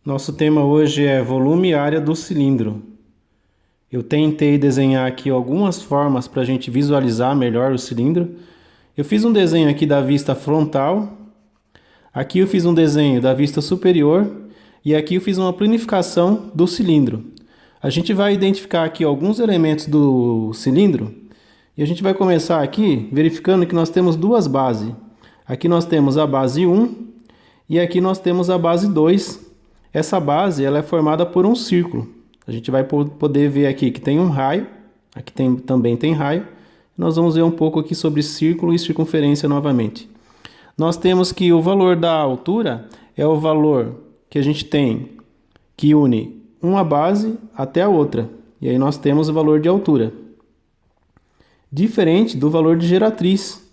Nosso tema hoje é volume e área do cilindro. Eu tentei desenhar aqui algumas formas para a gente visualizar melhor o cilindro. Eu fiz um desenho aqui da vista frontal, aqui eu fiz um desenho da vista superior e aqui eu fiz uma planificação do cilindro. A gente vai identificar aqui alguns elementos do cilindro e a gente vai começar aqui verificando que nós temos duas bases. Aqui nós temos a base 1 e aqui nós temos a base 2. Essa base ela é formada por um círculo. A gente vai poder ver aqui que tem um raio, aqui também tem raio. Nós vamos ver um pouco aqui sobre círculo e circunferência novamente. Nós temos que o valor da altura é o valor que a gente tem que une uma base até a outra. E aí nós temos o valor de altura. Diferente do valor de geratriz,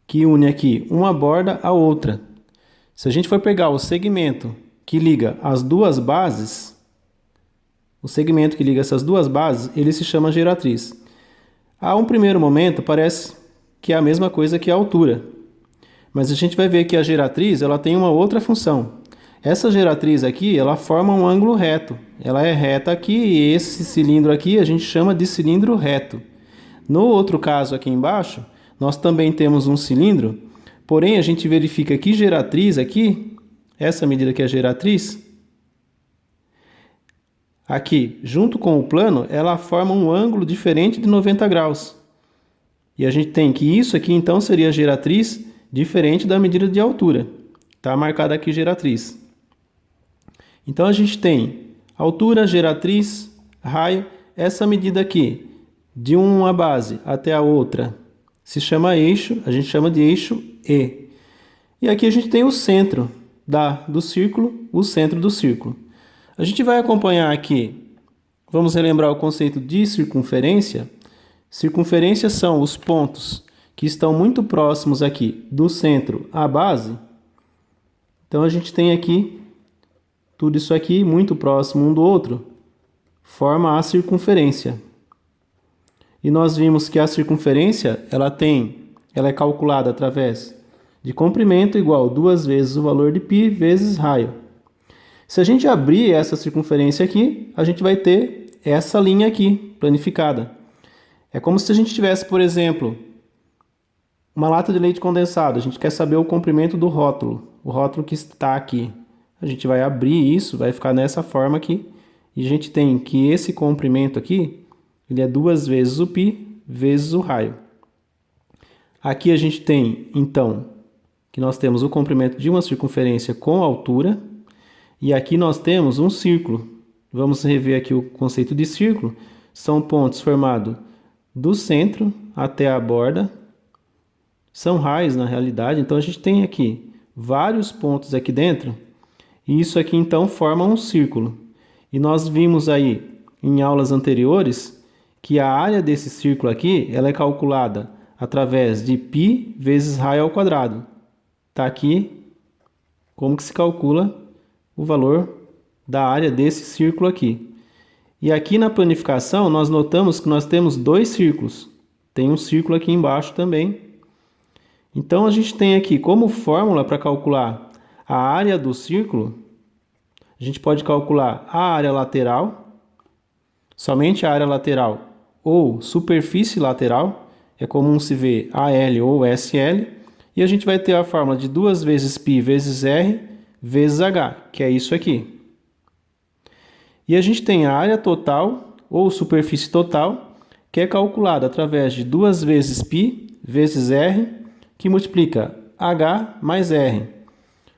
que une aqui uma borda à outra. Se a gente for pegar o segmento que liga as duas bases, o segmento que liga essas duas bases, ele se chama geratriz. A um primeiro momento parece que é a mesma coisa que a altura, mas a gente vai ver que a geratriz ela tem uma outra função. Essa geratriz aqui, ela forma um ângulo reto. Ela é reta aqui e esse cilindro aqui a gente chama de cilindro reto. No outro caso aqui embaixo, nós também temos um cilindro, porém a gente verifica que geratriz aqui, essa medida que é a geratriz, aqui, junto com o plano, ela forma um ângulo diferente de 90 graus. E a gente tem que isso aqui, então, seria a geratriz diferente da medida de altura. Está marcada aqui geratriz. Então, a gente tem altura, geratriz, raio. Essa medida aqui, de uma base até a outra, se chama eixo, a gente chama de eixo E. E aqui a gente tem o centro do círculo, o centro do círculo. A gente vai acompanhar aqui, vamos relembrar o conceito de circunferência. Circunferência são os pontos que estão muito próximos aqui do centro à base. Então a gente tem aqui tudo isso aqui muito próximo um do outro, forma a circunferência. E nós vimos que a circunferência ela é calculada através de comprimento igual 2 vezes o valor de π vezes raio. Se a gente abrir essa circunferência aqui, a gente vai ter essa linha aqui, planificada. É como se a gente tivesse, por exemplo, uma lata de leite condensado. A gente quer saber o comprimento do rótulo, o rótulo que está aqui. A gente vai abrir isso, vai ficar nessa forma aqui. E a gente tem que esse comprimento aqui, ele é 2 vezes o π vezes o raio. Aqui a gente tem, então, que nós temos o comprimento de uma circunferência com altura. E aqui nós temos um círculo. Vamos rever aqui o conceito de círculo. São pontos formados do centro até a borda. São raios, na realidade. Então, a gente tem aqui vários pontos aqui dentro. E isso aqui, então, forma um círculo. E nós vimos aí, em aulas anteriores, que a área desse círculo aqui, ela é calculada através de π vezes raio ao quadrado. Está aqui como que se calcula o valor da área desse círculo aqui. E aqui na planificação nós notamos que nós temos dois círculos. Tem um círculo aqui embaixo também. Então a gente tem aqui como fórmula para calcular a área do círculo. A gente pode calcular a área lateral, somente a área lateral ou superfície lateral. É comum se ver AL ou SL. E a gente vai ter a fórmula de 2 vezes π vezes R vezes H, que é isso aqui. E a gente tem a área total, ou superfície total, que é calculada através de 2 vezes π vezes R, que multiplica H mais R.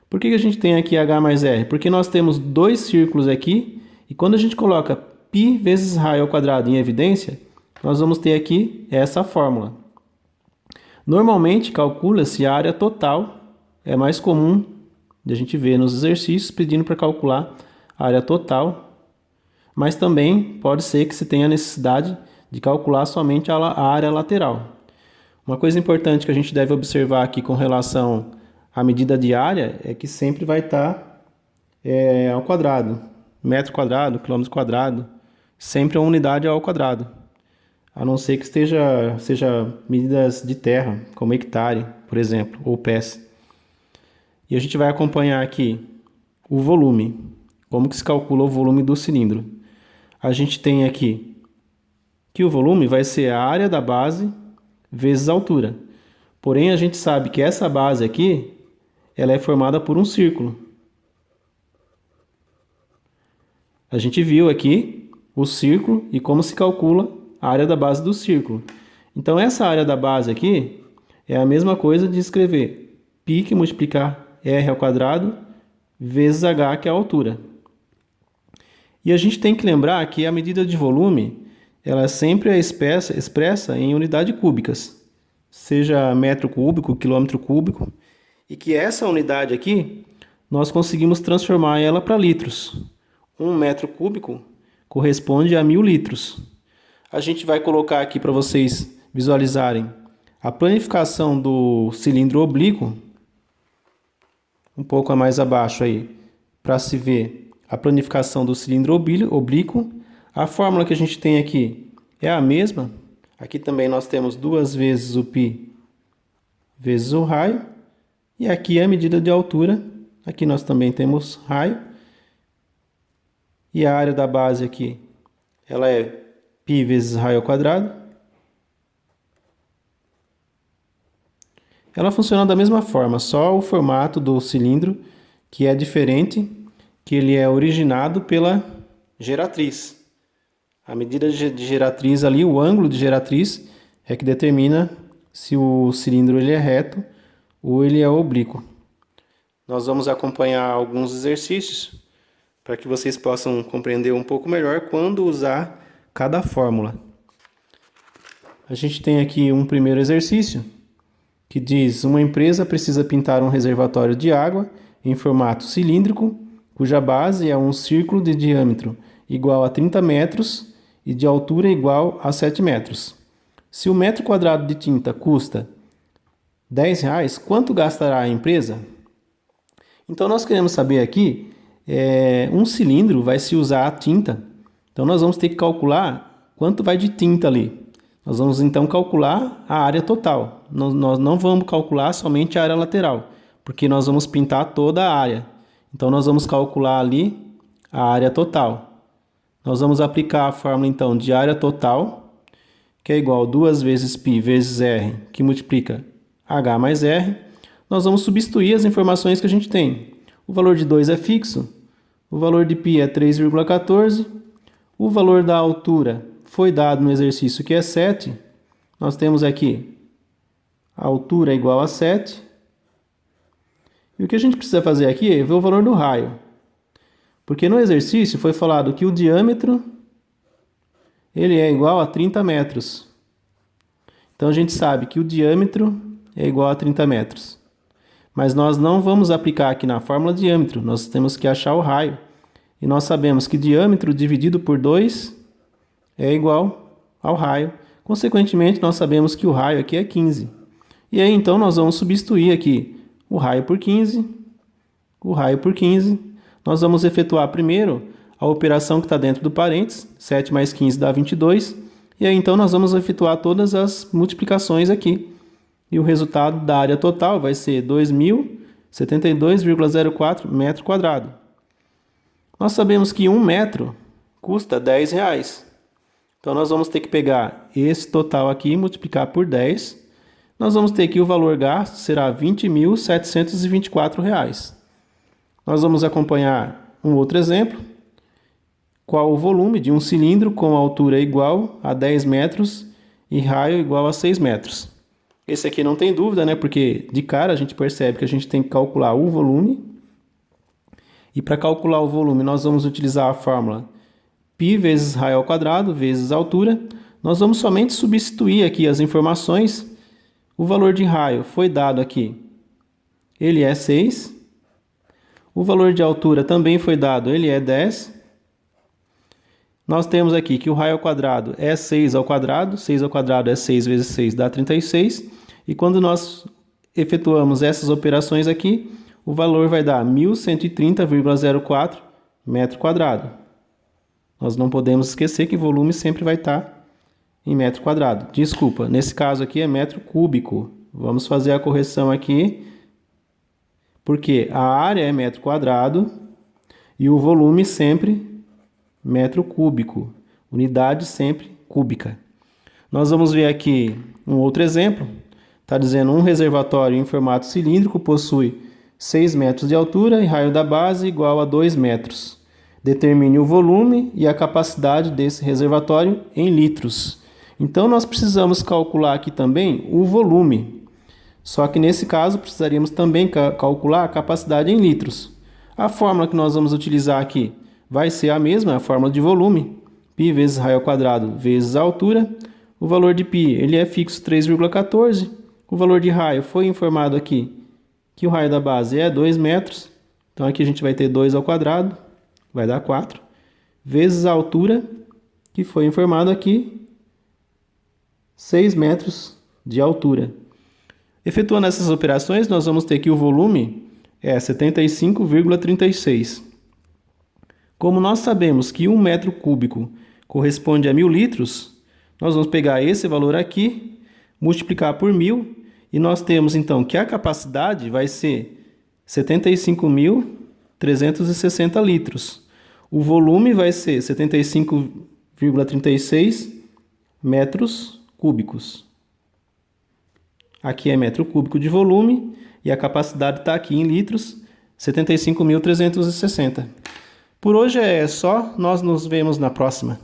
Por que a gente tem aqui H mais R? Porque nós temos dois círculos aqui, e quando a gente coloca π vezes raio ao quadrado em evidência, nós vamos ter aqui essa fórmula. Normalmente, calcula-se a área total, é mais comum de a gente ver nos exercícios pedindo para calcular a área total, mas também pode ser que se tenha necessidade de calcular somente a área lateral. Uma coisa importante que a gente deve observar aqui com relação à medida de área é que sempre vai estar ao quadrado, metro quadrado, quilômetro quadrado, sempre a unidade ao quadrado. A não ser que seja medidas de terra, como hectare, por exemplo, ou pés. E a gente vai acompanhar aqui o volume. Como que se calcula o volume do cilindro? A gente tem aqui que o volume vai ser a área da base vezes a altura. Porém, a gente sabe que essa base aqui, ela é formada por um círculo. A gente viu aqui o círculo e como se calcula a área da base do círculo. Então, essa área da base aqui é a mesma coisa de escrever π, que multiplicar r ao quadrado, vezes h, que é a altura. E a gente tem que lembrar que a medida de volume, ela sempre é expressa em unidade cúbicas, seja metro cúbico, quilômetro cúbico, e que essa unidade aqui, nós conseguimos transformar ela para litros. 1 metro cúbico corresponde a 1000 litros. A gente vai colocar aqui para vocês visualizarem a planificação do cilindro oblíquo, um pouco mais abaixo aí, para se ver a planificação do cilindro oblíquo. A fórmula que a gente tem aqui é a mesma. Aqui também nós temos 2 vezes o π vezes o raio. E aqui é a medida de altura. Aqui nós também temos raio. E a área da base aqui, ela é π vezes raio ao quadrado. Ela funciona da mesma forma, só o formato do cilindro que é diferente, que ele é originado pela geratriz. A medida de geratriz ali, o ângulo de geratriz, é que determina se o cilindro ele é reto ou ele é oblíquo. Nós vamos acompanhar alguns exercícios para que vocês possam compreender um pouco melhor quando usar cada fórmula. A gente tem aqui um primeiro exercício que diz: uma empresa precisa pintar um reservatório de água em formato cilíndrico, cuja base é um círculo de diâmetro igual a 30 metros e de altura igual a 7 metros. Se o metro quadrado de tinta custa R$10, quanto gastará a empresa? Então, nós queremos saber aqui, um cilindro vai se usar a tinta. Então, nós vamos ter que calcular quanto vai de tinta ali. Nós vamos, então, calcular a área total. Nós não vamos calcular somente a área lateral, porque nós vamos pintar toda a área. Então, nós vamos calcular ali a área total. Nós vamos aplicar a fórmula, então, de área total, que é igual a 2 vezes π vezes r, que multiplica h mais r. Nós vamos substituir as informações que a gente tem. O valor de 2 é fixo, o valor de π é 3,14, o valor da altura foi dado no exercício, que é 7. Nós temos aqui a altura é igual a 7. E o que a gente precisa fazer aqui é ver o valor do raio. Porque no exercício foi falado que o diâmetro ele é igual a 30 metros. Então a gente sabe que o diâmetro é igual a 30 metros. Mas nós não vamos aplicar aqui na fórmula diâmetro, nós temos que achar o raio. E nós sabemos que diâmetro dividido por 2 é igual ao raio. Consequentemente, nós sabemos que o raio aqui é 15. E aí, então, nós vamos substituir aqui o raio por 15, o raio por 15. Nós vamos efetuar primeiro a operação que está dentro do parênteses, 7 mais 15 dá 22. E aí, então, nós vamos efetuar todas as multiplicações aqui. E o resultado da área total vai ser 2.072,04 metro quadrado. Nós sabemos que 1 metro custa R$10. Então, nós vamos ter que pegar esse total aqui e multiplicar por 10. Nós vamos ter que o valor gasto será R$20.724. Nós vamos acompanhar um outro exemplo. Qual o volume de um cilindro com altura igual a 10 metros e raio igual a 6 metros? Esse aqui não tem dúvida, né? Porque de cara a gente percebe que a gente tem que calcular o volume. E para calcular o volume, nós vamos utilizar a fórmula π vezes raio ao quadrado vezes altura. Nós vamos somente substituir aqui as informações. O valor de raio foi dado aqui, ele é 6. O valor de altura também foi dado, ele é 10. Nós temos aqui que o raio ao quadrado é 6 ao quadrado. 6 ao quadrado é 6 vezes 6, dá 36. E quando nós efetuamos essas operações aqui, o valor vai dar 1.130,04 metro quadrado. Nós não podemos esquecer que volume sempre vai estar em metro quadrado. Desculpa, nesse caso aqui é metro cúbico. Vamos fazer a correção aqui, porque a área é metro quadrado E o volume sempre metro cúbico. Unidade sempre cúbica. Nós vamos ver aqui um outro exemplo. Está dizendo um reservatório em formato cilíndrico possui 6 metros de altura e raio da base igual a 2 metros. Determine o volume e a capacidade desse reservatório em litros. Então, nós precisamos calcular aqui também o volume. Só que nesse caso, precisaríamos também calcular a capacidade em litros. A fórmula que nós vamos utilizar aqui vai ser a mesma, a fórmula de volume. Π vezes raio ao quadrado vezes a altura. O valor de π ele é fixo 3,14. O valor de raio foi informado aqui que o raio da base é 2 metros. Então, aqui a gente vai ter 2 ao quadrado, vai dar 4. Vezes a altura, que foi informado aqui, 6 metros de altura. Efetuando essas operações, nós vamos ter que o volume é 75,36. Como nós sabemos que 1 metro cúbico corresponde a 1.000 litros, nós vamos pegar esse valor aqui, multiplicar por 1.000, e nós temos então que a capacidade vai ser 75.360 litros. O volume vai ser 75,36 metros cúbicos. Aqui é metro cúbico de volume e a capacidade está aqui em litros, 75.360. Por hoje é só, nós nos vemos na próxima.